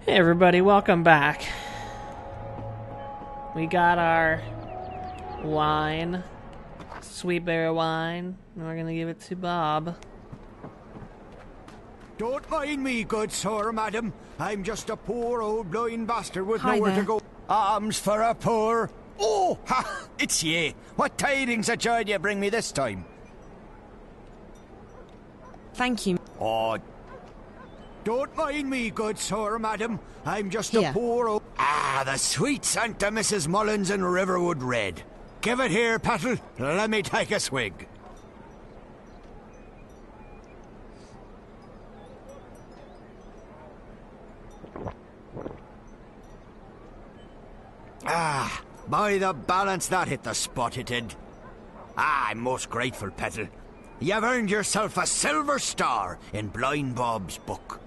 Hey everybody, welcome back. We got our wine, sweet berry wine, and we're gonna give it to Bob. Don't mind me, good sir, madam. I'm just a poor old blind bastard with Hi nowhere there. to go. Alms for a poor... Oh, ha! It's ye. What tidings of joy do you bring me this time? Thank you. Oh, don't mind me, good sir, madam. I'm just Here. a poor old... Ah, the sweet Santa Mrs. Mullins in Riverwood Red. Give it here, Pattle. Let me take a swig. Ah, by the balance, that hit the spot it did. Ah, I'm most grateful, Petal. You've earned yourself a silver star in Blind Bob's book.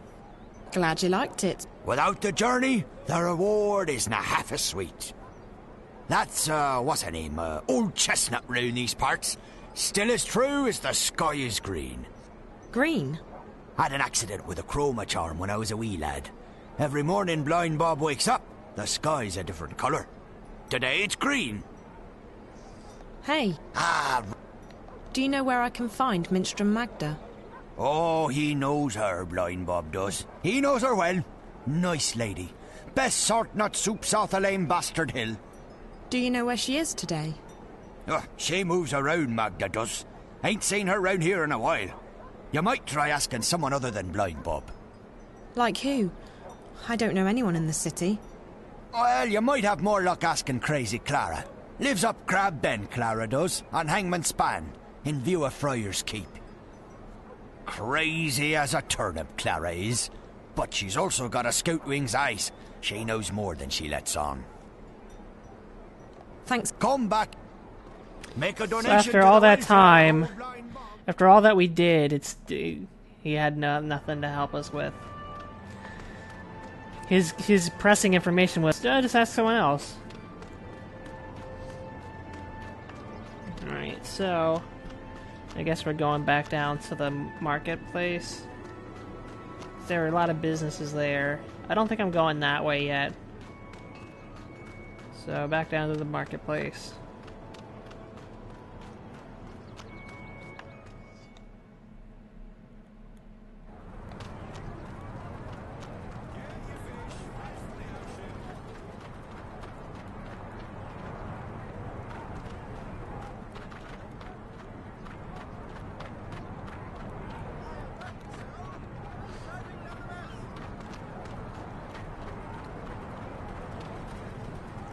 Glad you liked it. Without the journey, the reward isn't half as sweet. That's, what's her name, old chestnut round these parts. Still as true as the sky is green. Green? Had an accident with a chroma charm when I was a wee lad. Every morning Blind Bob wakes up, the sky's a different colour. Today it's green. Hey, Ah, do you know where I can find Minstrom Magda? oh, he knows her, Blind Bob does. He knows her well. Nice lady. Best sort nut soup south of Lame Bastard Hill. Do you know where she is today? She moves around, Magda does. Ain't seen her round here in a while. You might try asking someone other than Blind Bob. Like who? I don't know anyone in the city. Well, you might have more luck asking Crazy Clara. Lives up Crab Bend, Clara does, on Hangman Span, in view of Friar's Keep. Crazy as a turnip, Clara is. But she's also got a scout wing's eyes. She knows more than she lets on. Thanks. Come back. Make a So donation after to all the that welfare time, of Blind Bob. after all that we did, he had nothing to help us with. His pressing information was, just ask someone else. Alright, so I guess we're going back down to the marketplace. There are a lot of businesses there. I don't think I'm going that way yet. So back down to the marketplace.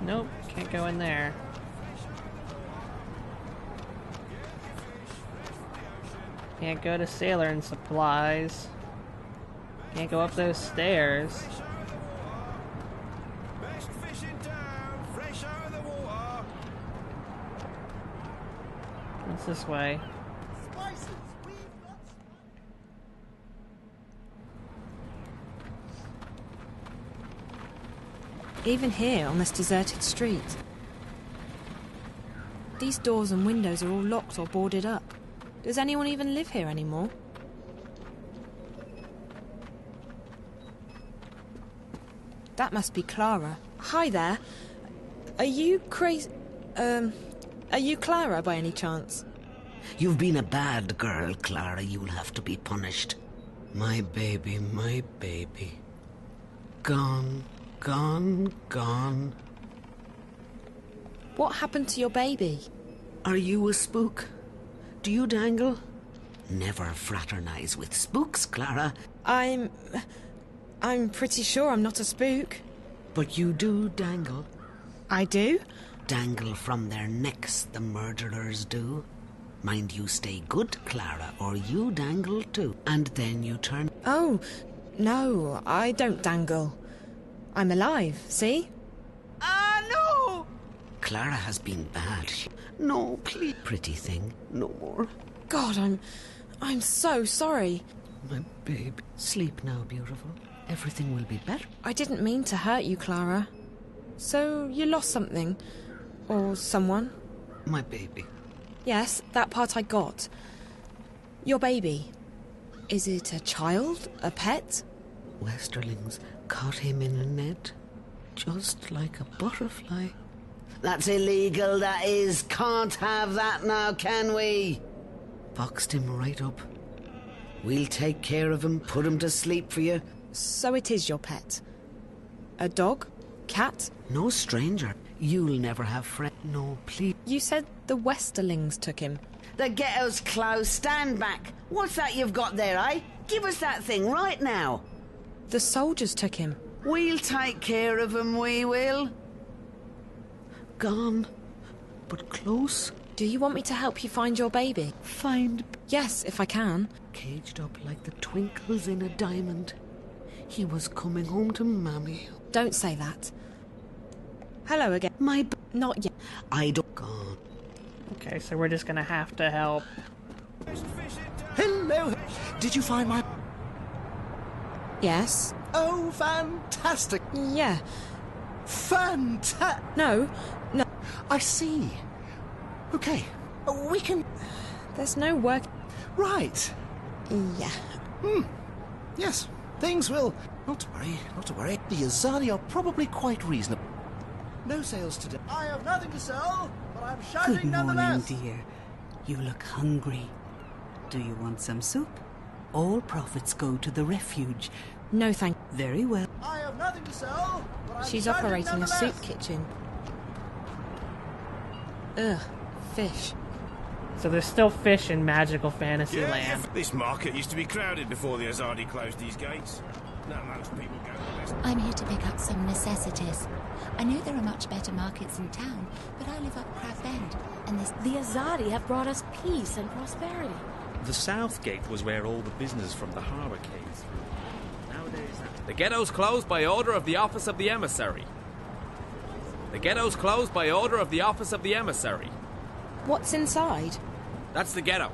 Nope, can't go in there. Can't go to Sailor and Supplies. Can't go up those stairs. Best fish in town, fresh out of the water. What's this way? Even here on this deserted street. These doors and windows are all locked or boarded up. Does anyone even live here anymore? That must be Clara. Hi there. Are you crazy? Are you Clara by any chance? You've been a bad girl, Clara. You'll have to be punished. My baby, my baby. Gone, gone, gone. What happened to your baby? Are you a spook? Do you dangle? Never fraternize with spooks, Clara. I'm pretty sure I'm not a spook. But you do dangle. I do? Dangle from their necks, the murderers do. Mind you stay good, Clara, or you dangle too. And then you turn... Oh, no, I don't dangle. I'm alive, see? No! Clara has been bad. No, please. Pretty thing, no more. God, I'm so sorry. My babe. Sleep now, beautiful. Everything will be better. I didn't mean to hurt you, Clara. So, you lost something? Or someone? My baby. Yes, that part I got. Your baby. Is it a child? A pet? Westerlings caught him in a net, just like a butterfly. That's illegal, that is. Can't have that now, can we? Boxed him right up. We'll take care of him, put him to sleep for you. So it is your pet? A dog? Cat? No stranger. You'll never have friend. No, please. You said the Westerlings took him. The ghetto's closed. Stand back. What's that you've got there, eh? Give us that thing right now. The soldiers took him. We'll take care of him, we will. Gone, but close. Do you want me to help you find your baby? Find. Yes, if I can. Caged up like the twinkles in a diamond. He was coming home to Mammy. Don't say that. Hello again. Not yet. I don't. Gone. Okay, so we're just gonna have to help. Hello. Did you find my... Yes. Oh, fantastic. Yeah. No. I see. Okay. We can... There's no work. Right. Yeah. Yes. Things will... Not to worry. The Azadi are probably quite reasonable. No sales today. I have nothing to sell, but I'm shouting Good morning, nonetheless. dear. You look hungry. Do you want some soup? All profits go to the refuge. No, thank. Very well. I have nothing to sell, but I'm She's shouting operating a nonetheless. soup kitchen. Ugh. Fish. So there's still fish in magical fantasy land. This market used to be crowded before the Azadi closed these gates. Now most people go to this. I'm here to pick up some necessities. I know there are much better markets in town, but I live up Crab Bend, and this... The Azadi have brought us peace and prosperity. The south gate was where all the business from the harbour came through. Nowadays, The ghetto's closed by order of the Office of the Emissary. The ghetto's closed by order of the Office of the Emissary. What's inside? That's the ghetto.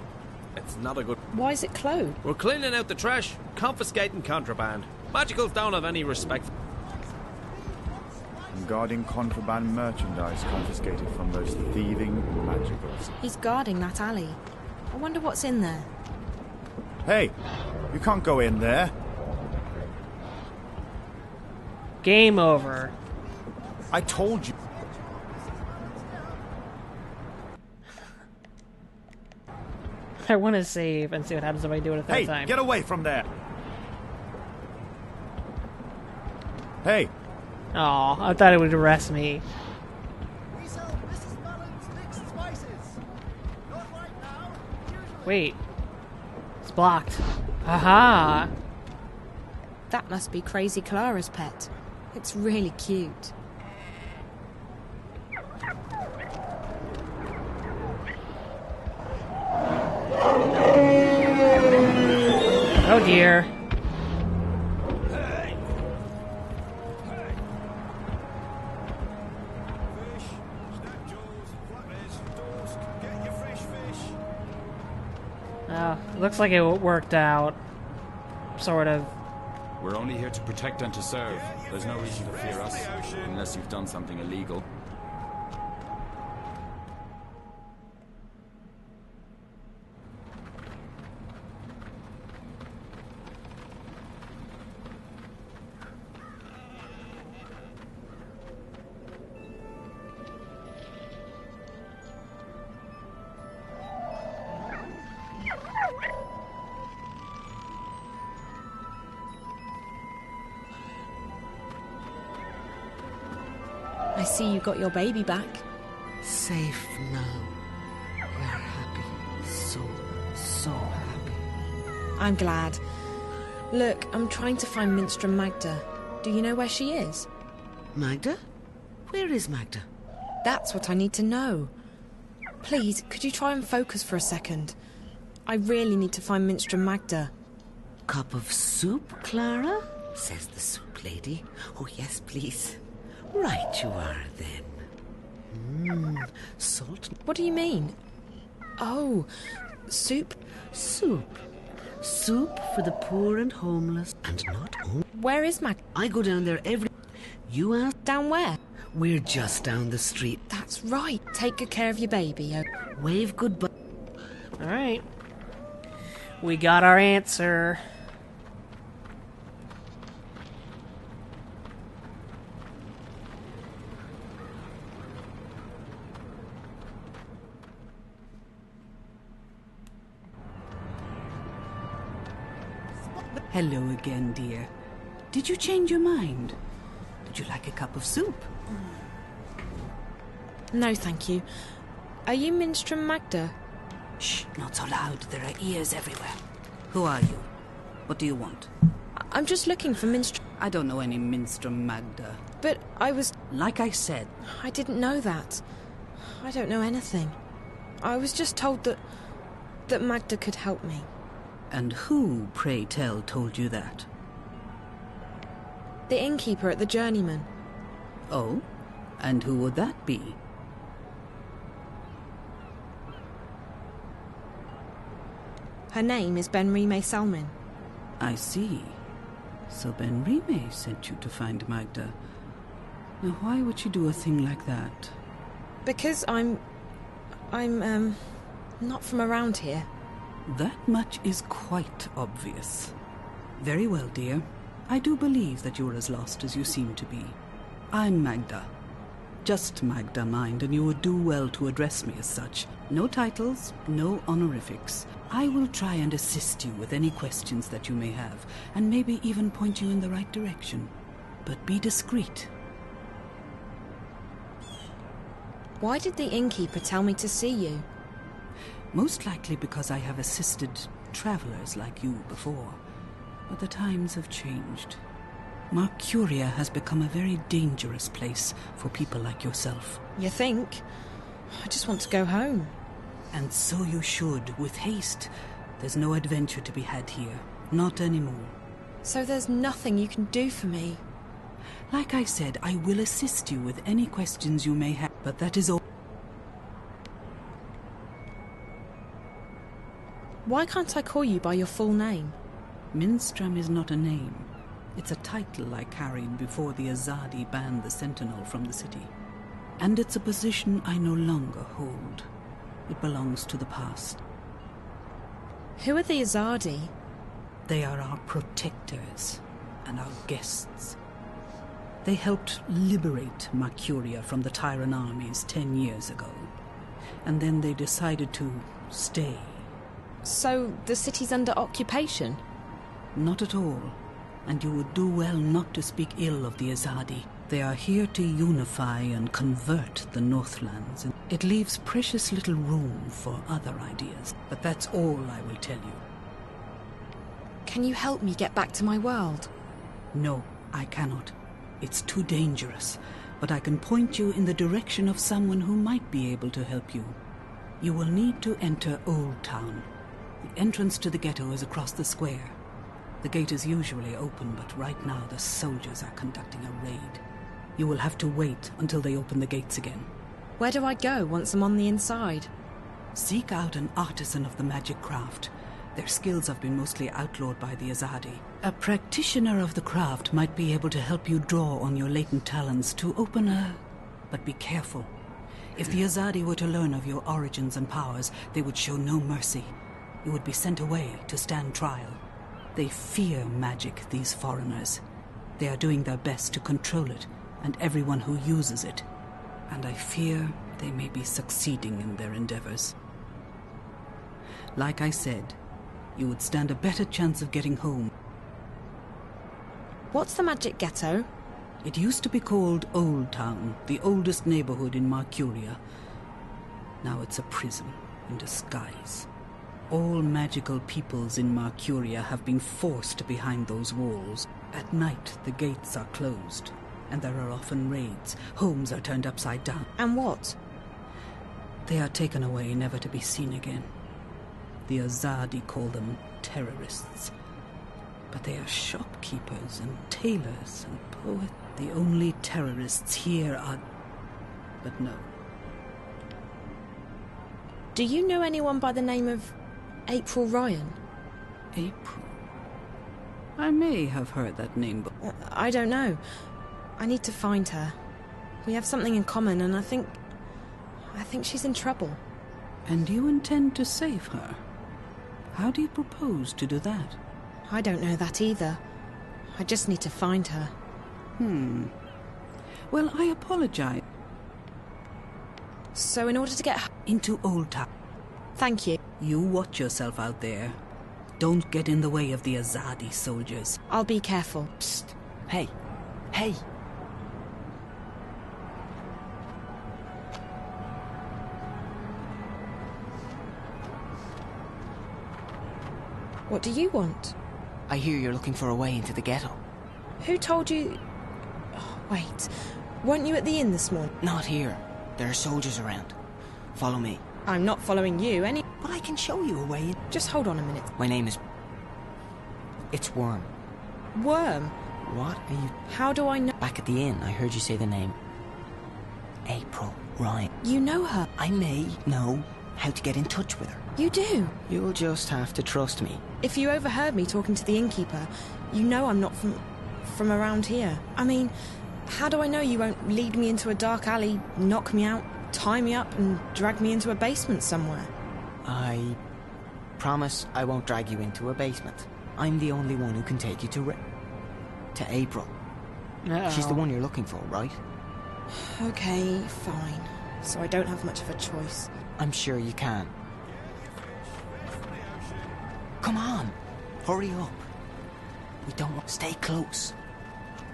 It's not a good... Why is it closed? We're cleaning out the trash, confiscating contraband. Magicals don't have any respect. And guarding contraband merchandise confiscated from those thieving magicals. He's guarding that alley. I wonder what's in there. Hey, you can't go in there. Game over. I told you. I want to save and see what happens if I do it a third Hey, time. get away from there. Hey. Aw, I thought it would arrest me. We sell Mrs. Mellon's mixed spices. Not right now. Wait. It's blocked. Aha! That must be Crazy Clara's pet. It's really cute. Oh dear. Looks like it worked out. Sort of. We're only here to protect and to serve. There's no reason to fear us, unless you've done something illegal. I see you got your baby back. Safe now. We're happy. So happy. I'm glad. Look, I'm trying to find Minstrel Magda. Do you know where she is? Magda? Where is Magda? That's what I need to know. Please, could you try and focus for a second? I really need to find Minstrel Magda. Cup of soup, Clara? Says the soup lady. Oh, yes, please. Right you are, then. Salt. What do you mean? Oh, soup? Soup. Soup for the poor and homeless. And not only. Where is Magda? I go down there every... You ask? Down where? We're just down the street. That's right. Take good care of your baby. Wave goodbye. Alright. We got our answer. Hello again, dear. Did you change your mind? Would you like a cup of soup? No, thank you. Are you Minstrom Magda? Shh, not so loud. There are ears everywhere. Who are you? What do you want? I'm just looking for Minstrom. I don't know any Minstrom Magda. But I was... Like I said. I didn't know that. I don't know anything. I was just told that Magda could help me. And who, pray tell, told you that? The innkeeper at the Journeyman. Oh? And who would that be? Her name is Benrime Salmin. I see. So Benrime sent you to find Magda. Now why would she do a thing like that? Because I'm not from around here. That much is quite obvious. Very well, dear. I do believe that you're as lost as you seem to be. I'm Magda. Just Magda, mind, and you would do well to address me as such. No titles, no honorifics. I will try and assist you with any questions that you may have, and maybe even point you in the right direction. But be discreet. Why did the innkeeper tell me to see you? Most likely because I have assisted travelers like you before. But the times have changed. Mercuria has become a very dangerous place for people like yourself. You think? I just want to go home. And so you should, with haste. There's no adventure to be had here. Not anymore. So there's nothing you can do for me? Like I said, I will assist you with any questions you may have, but that is all. Why can't I call you by your full name? Minstrom is not a name. It's a title I carried before the Azadi banned the Sentinel from the city. And it's a position I no longer hold. It belongs to the past. Who are the Azadi? They are our protectors and our guests. They helped liberate Mercuria from the Tyran armies 10 years ago. And then they decided to stay. So the city's under occupation? Not at all. And you would do well not to speak ill of the Azadi. They are here to unify and convert the Northlands. It leaves precious little room for other ideas. But that's all I will tell you. Can you help me get back to my world? No, I cannot. It's too dangerous. But I can point you in the direction of someone who might be able to help you. You will need to enter Old Town. The entrance to the ghetto is across the square. The gate is usually open, but right now the soldiers are conducting a raid. You will have to wait until they open the gates again. Where do I go once I'm on the inside? Seek out an artisan of the magic craft. Their skills have been mostly outlawed by the Azadi. A practitioner of the craft might be able to help you draw on your latent talents to open a... But be careful. If the Azadi were to learn of your origins and powers, they would show no mercy. You would be sent away to stand trial. They fear magic, these foreigners. They are doing their best to control it, and everyone who uses it. And I fear they may be succeeding in their endeavors. Like I said, you would stand a better chance of getting home. What's the magic ghetto? It used to be called Old Town, the oldest neighborhood in Mercuria. Now it's a prison in disguise. All magical peoples in Mercuria have been forced behind those walls. At night, the gates are closed, and there are often raids. Homes are turned upside down. And what? They are taken away, never to be seen again. The Azadi call them terrorists. But they are shopkeepers and tailors and poets. The only terrorists here are... But no. Do you know anyone by the name of April Ryan? April? I may have heard that name, but... I don't know. I need to find her. We have something in common, and I think she's in trouble. And you intend to save her? How do you propose to do that? I don't know that either. I just need to find her. Well, I apologize. So in order to get into Old Town... Thank you. You watch yourself out there. Don't get in the way of the Azadi soldiers. I'll be careful. Psst. Hey. Hey. What do you want? I hear you're looking for a way into the ghetto. Who told you... Oh, wait. Weren't you at the inn this morning? Not here. There are soldiers around. Follow me. I'm not following you any... But I can show you a way in. Just hold on a minute. My name is... It's Worm. Worm? What are you... How do I know... Back at the inn, I heard you say the name. April Ryan. You know her? I may know how to get in touch with her. You do? You'll just have to trust me. If you overheard me talking to the innkeeper, you know I'm not from around here. I mean, how do I know you won't lead me into a dark alley, knock me out, tie me up, and drag me into a basement somewhere? I promise I won't drag you into a basement. I'm the only one who can take you to April. Uh-oh. She's the one you're looking for, right? Okay, fine. So I don't have much of a choice. I'm sure you can. Come on, hurry up. We don't want... Stay close.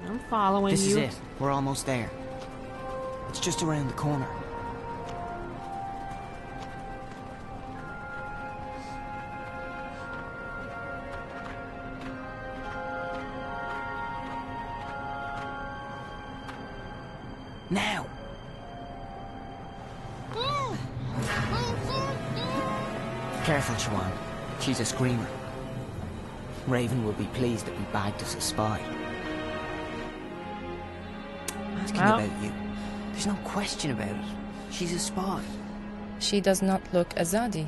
I'm following you. This is it. We're almost there. It's just around the corner. Now! Careful, Siobhan. She's a screamer. Raven will be pleased that we bagged us a spy. Asking about you. There's no question about it. She's a spy. She does not look Azadi.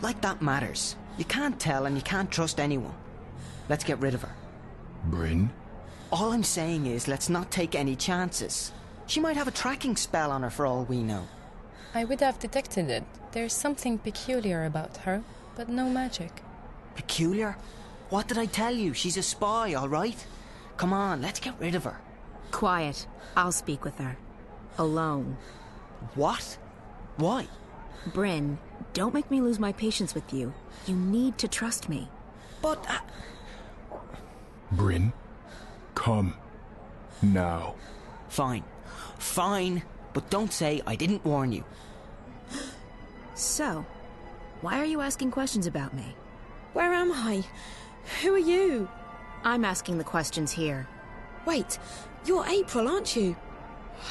Like that matters. You can't tell and you can't trust anyone. Let's get rid of her. Bryn? All I'm saying is let's not take any chances. She might have a tracking spell on her for all we know. I would have detected it. There's something peculiar about her, but no magic. Peculiar? What did I tell you? She's a spy, all right? Come on, let's get rid of her. Quiet. I'll speak with her. Alone. What? Why? Bryn, don't make me lose my patience with you. You need to trust me. But... Bryn, come. Now. Fine. Fine. But don't say I didn't warn you. So, why are you asking questions about me? Where am I? Who are you? I'm asking the questions here. Wait, you're April, aren't you?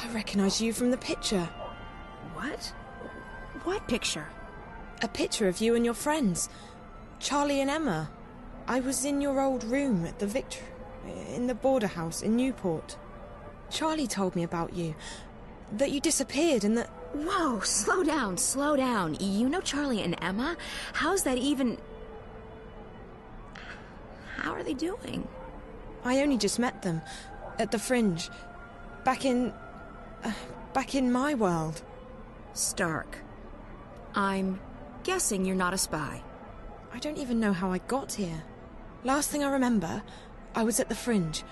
I recognize you from the picture. What? What picture? A picture of you and your friends. Charlie and Emma. I was in your old room at the Victor... in the border house in Newport. Charlie told me about you. That you disappeared and that... Whoa, slow down, slow down. You know Charlie and Emma? How's that even... How are they doing? I only just met them. At the Fringe. Back in my world. Stark. I'm guessing you're not a spy. I don't even know how I got here. Last thing I remember, I was at the Fringe.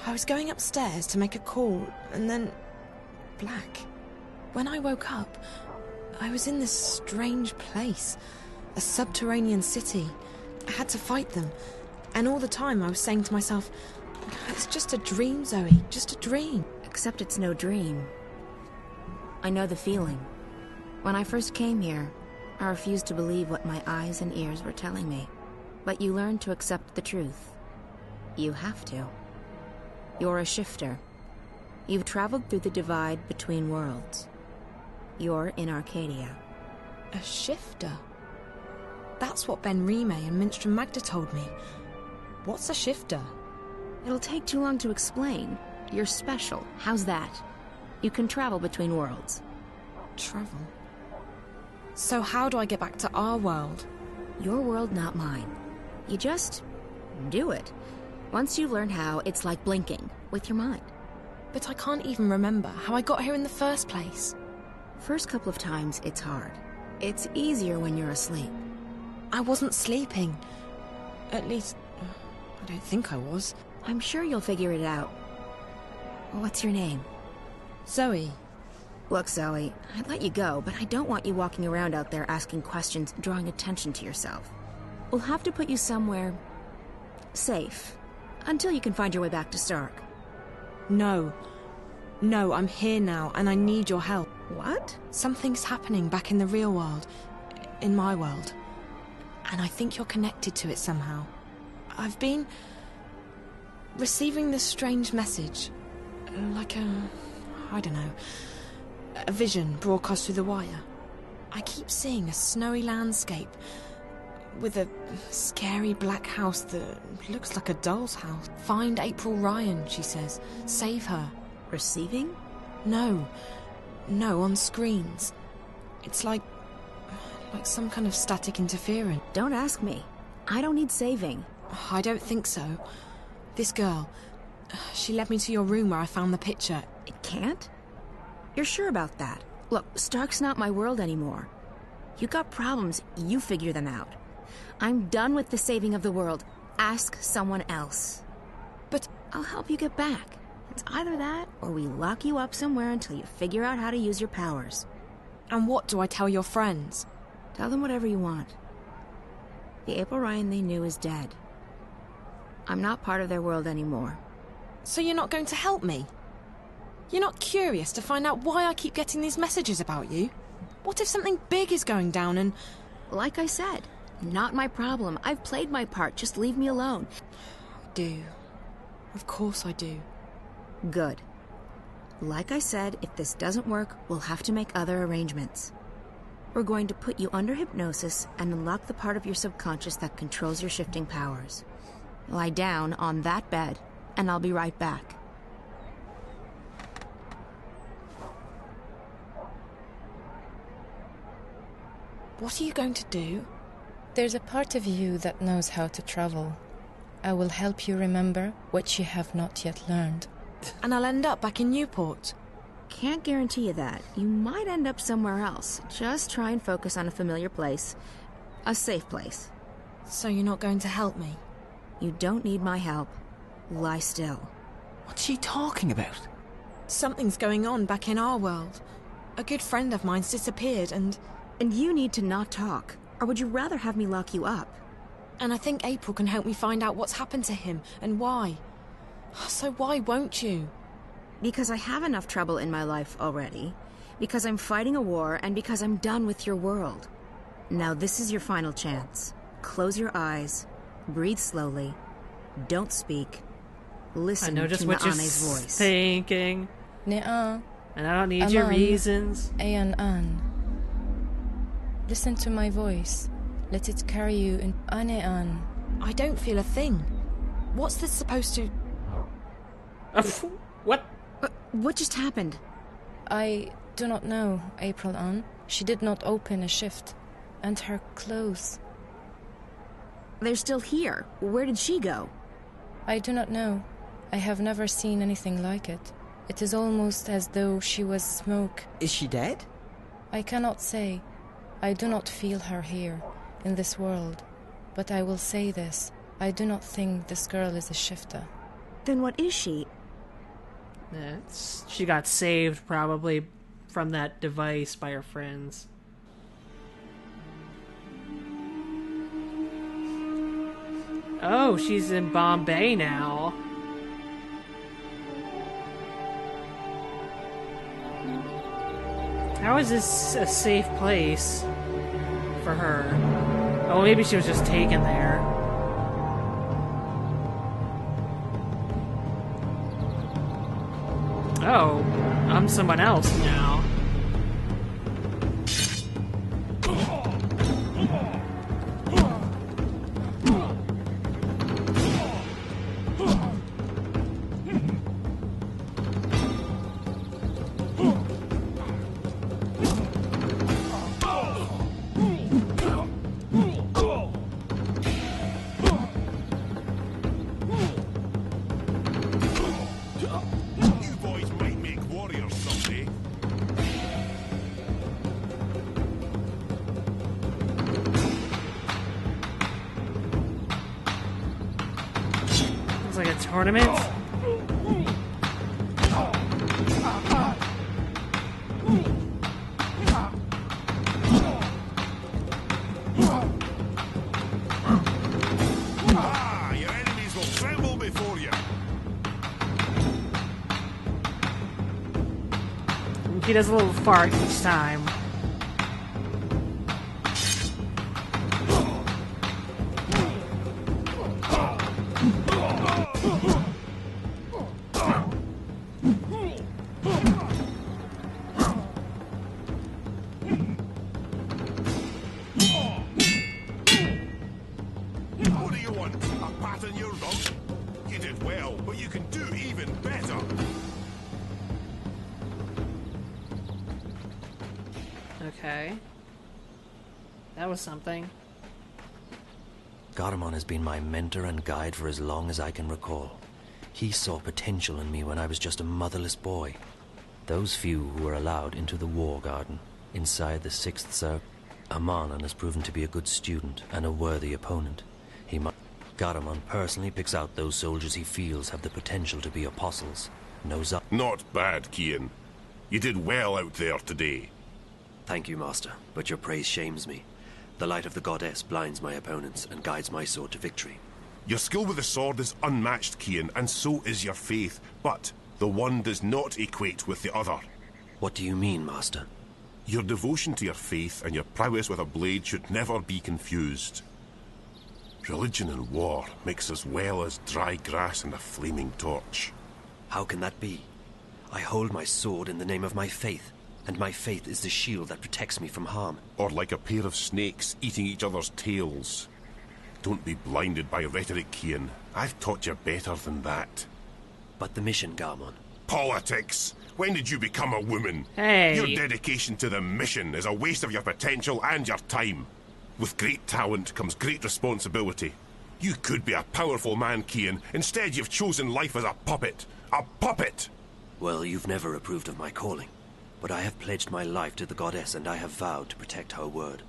I was going upstairs to make a call, and then... black. When I woke up, I was in this strange place. A subterranean city. I had to fight them. And all the time I was saying to myself, it's just a dream, Zoe, just a dream. Except it's no dream. I know the feeling. When I first came here, I refused to believe what my eyes and ears were telling me. But you learn to accept the truth. You have to. You're a shifter. You've traveled through the divide between worlds. You're in Arcadia. A shifter? That's what Ben Rime and Minstrom Magda told me. What's a shifter? It'll take too long to explain. You're special. How's that? You can travel between worlds. Travel? So how do I get back to our world? Your world, not mine. You just... do it. Once you learn how, it's like blinking, with your mind. But I can't even remember how I got here in the first place. First couple of times, it's hard. It's easier when you're asleep. I wasn't sleeping. At least, I don't think I was. I'm sure you'll figure it out. What's your name? Zoe. Look, Zoe, I'd let you go, but I don't want you walking around out there asking questions, drawing attention to yourself. We'll have to put you somewhere safe until you can find your way back to Stark. No. No, I'm here now, and I need your help. What? Something's happening back in the real world. In my world. And I think you're connected to it somehow. I've been receiving this strange message. Like I don't know, a vision broadcast through the wire. I keep seeing a snowy landscape with a scary black house that looks like a doll's house. Find April Ryan, she says. Save her. Receiving? No, on screens. It's like some kind of static interference. Don't ask me. I don't need saving. I don't think so. This girl, she led me to your room where I found the picture. It can't? You're sure about that? Look, Stark's not my world anymore. You got problems, you figure them out. I'm done with the saving of the world. Ask someone else. But I'll help you get back. It's either that, or we lock you up somewhere until you figure out how to use your powers. And what do I tell your friends? Tell them whatever you want. The April Ryan they knew is dead. I'm not part of their world anymore. So you're not going to help me? You're not curious to find out why I keep getting these messages about you? What if something big is going down and... Like I said, not my problem. I've played my part. Just leave me alone. Do. Of course I do. Good. Like I said, if this doesn't work, we'll have to make other arrangements. We're going to put you under hypnosis and unlock the part of your subconscious that controls your shifting powers. Lie down on that bed, and I'll be right back. What are you going to do? There's a part of you that knows how to travel. I will help you remember what you have not yet learned. And I'll end up back in Newport. Can't guarantee you that. You might end up somewhere else. Just try and focus on a familiar place. A safe place. So you're not going to help me? You don't need my help. Lie still. What's she talking about? Something's going on back in our world. A good friend of mine's disappeared and you need to not talk. Or would you rather have me lock you up? And I think April can help me find out what's happened to him and why. So why won't you? Because I have enough trouble in my life already. Because I'm fighting a war and because I'm done with your world. Now this is your final chance. Close your eyes. Breathe slowly. Don't speak. Listen I know just to what you're Naane's voice. thinking. Ne'a. And I don't need your reasons. Ayan an. Listen to my voice. Let it carry you in Anean. I don't feel a thing. What's this supposed to... What? What just happened? I do not know, April Ann. She did not open a shift. And her clothes. They're still here. Where did she go? I do not know. I have never seen anything like it. It is almost as though she was smoke. Is she dead? I cannot say. I do not feel her here, in this world. But I will say this. I do not think this girl is a shifter. Then what is she? She got saved, probably, from that device by her friends. Oh, she's in Bombay now. How is this a safe place for her? Oh, maybe she was just taken there. Oh, I'm someone else now. Like a tournament? He does a little fart each time. What do you want? A pat on your rump? You did well, but you can do even better. Okay. That was something. Garamon has been my mentor and guide for as long as I can recall. He saw potential in me when I was just a motherless boy. Those few who were allowed into the war garden, inside the 6th Circle, Amanan has proven to be a good student and a worthy opponent. Garamon personally picks out those soldiers he feels have the potential to be apostles. Not bad, Kian. You did well out there today. Thank you, Master, but your praise shames me. The light of the goddess blinds my opponents and guides my sword to victory. Your skill with the sword is unmatched, Kian, and so is your faith, but the one does not equate with the other. What do you mean, Master? Your devotion to your faith and your prowess with a blade should never be confused. Religion and war mix as well as dry grass and a flaming torch. How can that be? I hold my sword in the name of my faith, and my faith is the shield that protects me from harm. Or like a pair of snakes eating each other's tails. Don't be blinded by rhetoric, Kian. I've taught you better than that. But the mission, Garmon. Politics! When did you become a woman? Hey! Your dedication to the mission is a waste of your potential and your time. With great talent comes great responsibility. You could be a powerful man, Kian. Instead, you've chosen life as a puppet. A puppet! Well, you've never approved of my calling. But I have pledged my life to the goddess, and I have vowed to protect her word.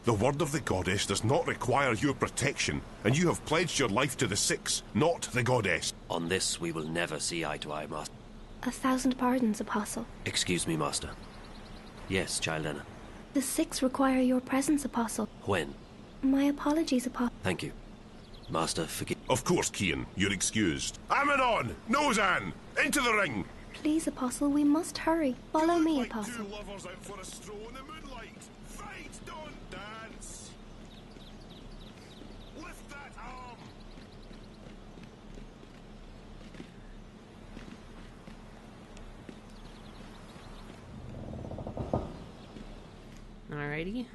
The word of the goddess does not require your protection, and you have pledged your life to the Six, not the goddess. On this, we will never see eye to eye, Master. 1,000 pardons, Apostle. Excuse me, Master. Yes, Child Anna. The Six require your presence, Apostle. When? My apologies, Apostle. Thank you. Master, forgive... Of course, Kian. You're excused. Amidon! Nozan! Into the ring! Please, Apostle, we must hurry. Follow me, Apostle. Two lovers out for a stroll in the moonlight. Fight, don't dance! Lift that arm! Alrighty.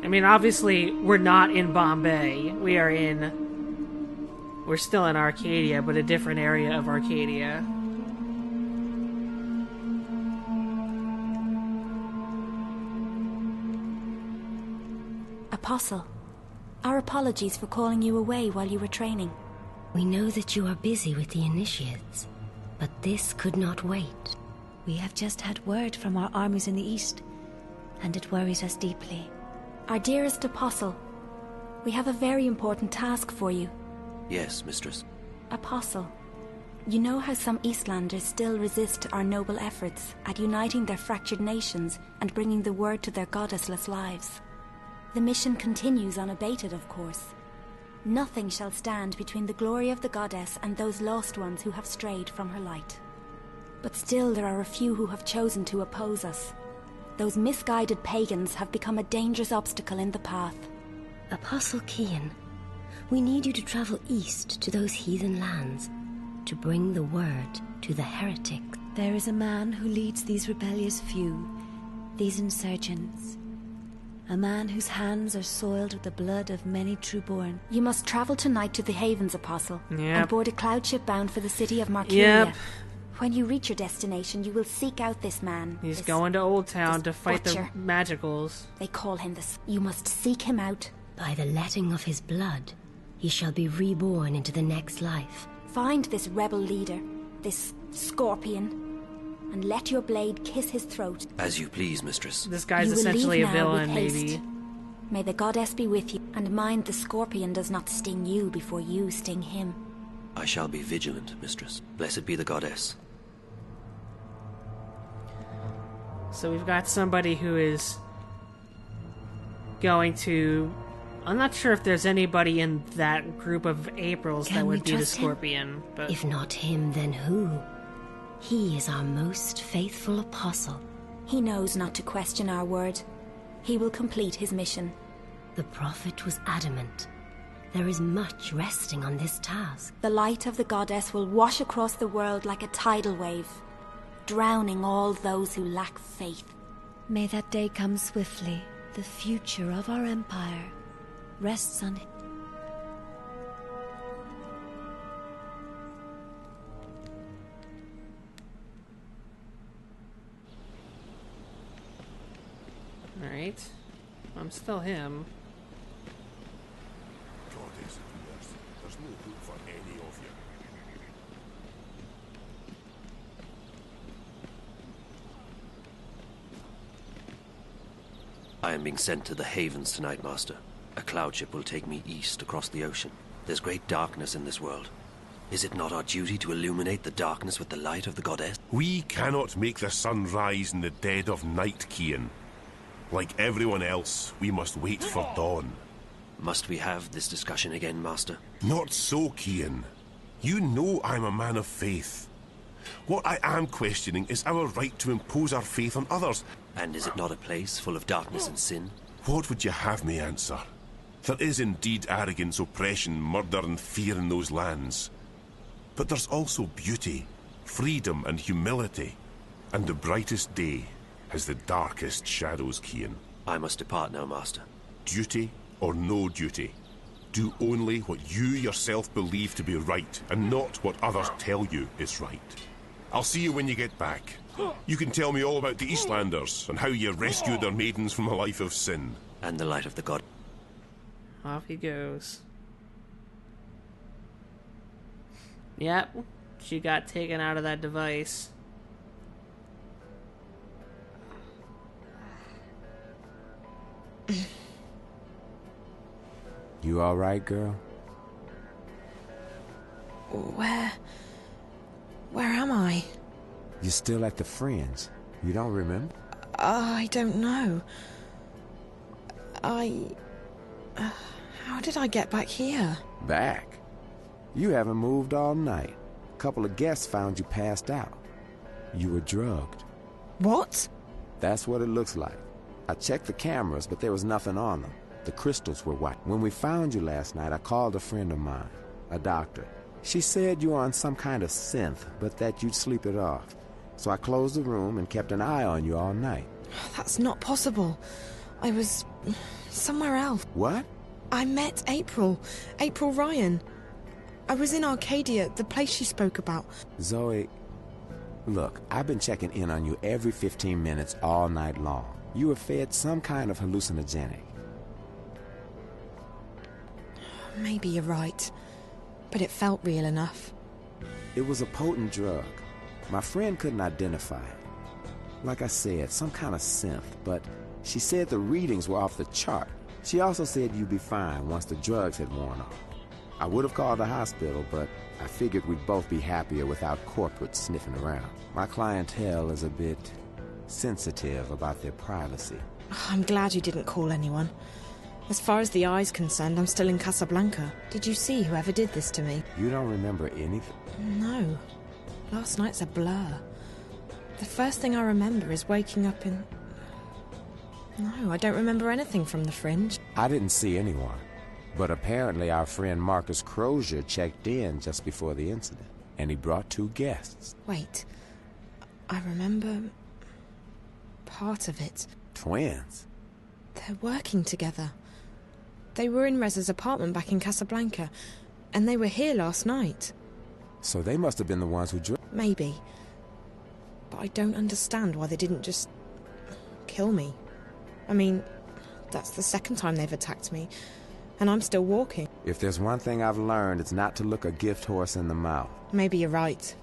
I mean, obviously, we're not in Bombay. We're still in Arcadia, but a different area of Arcadia. Apostle, our apologies for calling you away while you were training. We know that you are busy with the initiates, but this could not wait. We have just had word from our armies in the east, and it worries us deeply. Our dearest Apostle, we have a very important task for you. Yes, Mistress. Apostle, you know how some Eastlanders still resist our noble efforts at uniting their fractured nations and bringing the word to their goddessless lives. The mission continues unabated, of course. Nothing shall stand between the glory of the goddess and those lost ones who have strayed from her light. But still there are a few who have chosen to oppose us. Those misguided pagans have become a dangerous obstacle in the path. Apostle Kian, we need you to travel east to those heathen lands, to bring the word to the heretics. There is a man who leads these rebellious few, these insurgents. A man whose hands are soiled with the blood of many trueborn. You must travel tonight to the Havens, Apostle, and board a cloud ship bound for the city of Marcuria. Yep. When you reach your destination, you will seek out this man. He's going to Old Town to fight the Magicals. They call him this. You must seek him out. By the letting of his blood, he shall be reborn into the next life. Find this rebel leader, this scorpion, and let your blade kiss his throat. As you please, Mistress. This guy's essentially a villain, maybe. May the goddess be with you, and mind the scorpion does not sting you before you sting him. I shall be vigilant, Mistress. Blessed be the goddess. So we've got somebody who is going to I'm not sure if there's anybody in that group of Aprils that Can we would be the trust him? Scorpion, but If not him, then who? He is our most faithful apostle. He knows not to question our word. He will complete his mission. The prophet was adamant. There is much resting on this task. The light of the goddess will wash across the world like a tidal wave, drowning all those who lack faith. May that day come swiftly. The future of our empire rests on him. alright. I'm still him. Goddess of mercy, there's no hope for any of you. I am being sent to the Havens tonight, Master. A cloud ship will take me east across the ocean. There's great darkness in this world. Is it not our duty to illuminate the darkness with the light of the goddess? We cannot make the sun rise in the dead of night, Kian. Like everyone else, we must wait for dawn. Must we have this discussion again, Master? Not so, Kian. You know I'm a man of faith. What I am questioning is our right to impose our faith on others. And is it not a place full of darkness and sin? What would you have me answer? There is indeed arrogance, oppression, murder and fear in those lands. But there's also beauty, freedom and humility. And the brightest day has the darkest shadows, Kian. I must depart now, Master. Duty or no duty. Do only what you yourself believe to be right, and not what others tell you is right. I'll see you when you get back. You can tell me all about the Eastlanders, and how you rescued their maidens from a life of sin. And the light of the god. Off he goes. Yep, she got taken out of that device. You alright, girl? Where am I? You're still at the Fringe. You don't remember? I don't know. How did I get back here? Back? You haven't moved all night. A couple of guests found you passed out. You were drugged. What? That's what it looks like. I checked the cameras, but there was nothing on them. The crystals were white. When we found you last night, I called a friend of mine, a doctor. She said you were on some kind of synth, but that you'd sleep it off. So I closed the room and kept an eye on you all night. That's not possible. I was somewhere else. What? I met April Ryan. I was in Arcadia, the place she spoke about. Zoe, look, I've been checking in on you every 15 minutes all night long. You were fed some kind of hallucinogenic. Maybe you're right, but it felt real enough. It was a potent drug. My friend couldn't identify it. Like I said, some kind of synth, but she said the readings were off the chart. She also said you'd be fine once the drugs had worn off. I would have called the hospital, but I figured we'd both be happier without corporate sniffing around. My clientele is a bit sensitive about their privacy. I'm glad you didn't call anyone. As far as the eye's concerned, I'm still in Casablanca. Did you see whoever did this to me? You don't remember anything? No. Last night's a blur. The first thing I remember is waking up in... No, I don't remember anything from the Fringe. I didn't see anyone. But apparently our friend Marcus Crozier checked in just before the incident. And he brought 2 guests. Wait. I remember... part of it. Twins? They're working together. They were in Reza's apartment back in Casablanca, and they were here last night. So they must have been the ones who drove. Maybe. But I don't understand why they didn't just... kill me. I mean, that's the second time they've attacked me, and I'm still walking. If there's one thing I've learned, it's not to look a gift horse in the mouth. Maybe you're right.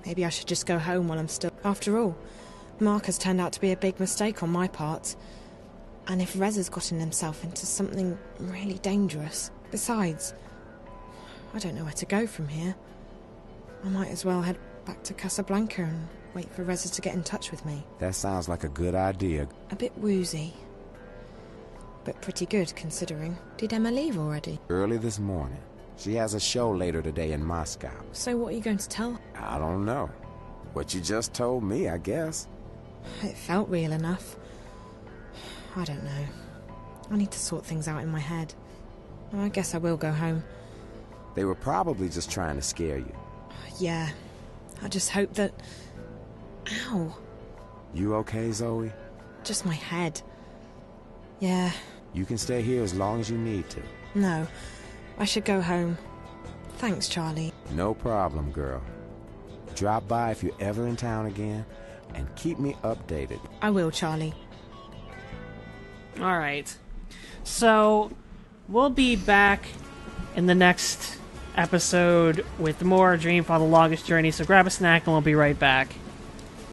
Maybe I should just go home while I'm still... After all, Mark has turned out to be a big mistake on my part. And if Reza's gotten himself into something really dangerous... Besides, I don't know where to go from here. I might as well head back to Casablanca and wait for Reza to get in touch with me. That sounds like a good idea. A bit woozy. but pretty good considering. Did Emma leave already? Early this morning. She has a show later today in Moscow. So what are you going to tell her? I don't know. What you just told me, I guess. It felt real enough. I don't know. I need to sort things out in my head. I guess I will go home. They were probably just trying to scare you. Yeah. I just hope that... Ow. You okay, Zoe? Just my head. Yeah. You can stay here as long as you need to. No. I should go home. Thanks, Charlie. No problem, girl. Drop by if you're ever in town again, and keep me updated. I will, Charlie. Alright. So, we'll be back in the next episode with more Dreamfall: The Longest Journey, so grab a snack and we'll be right back.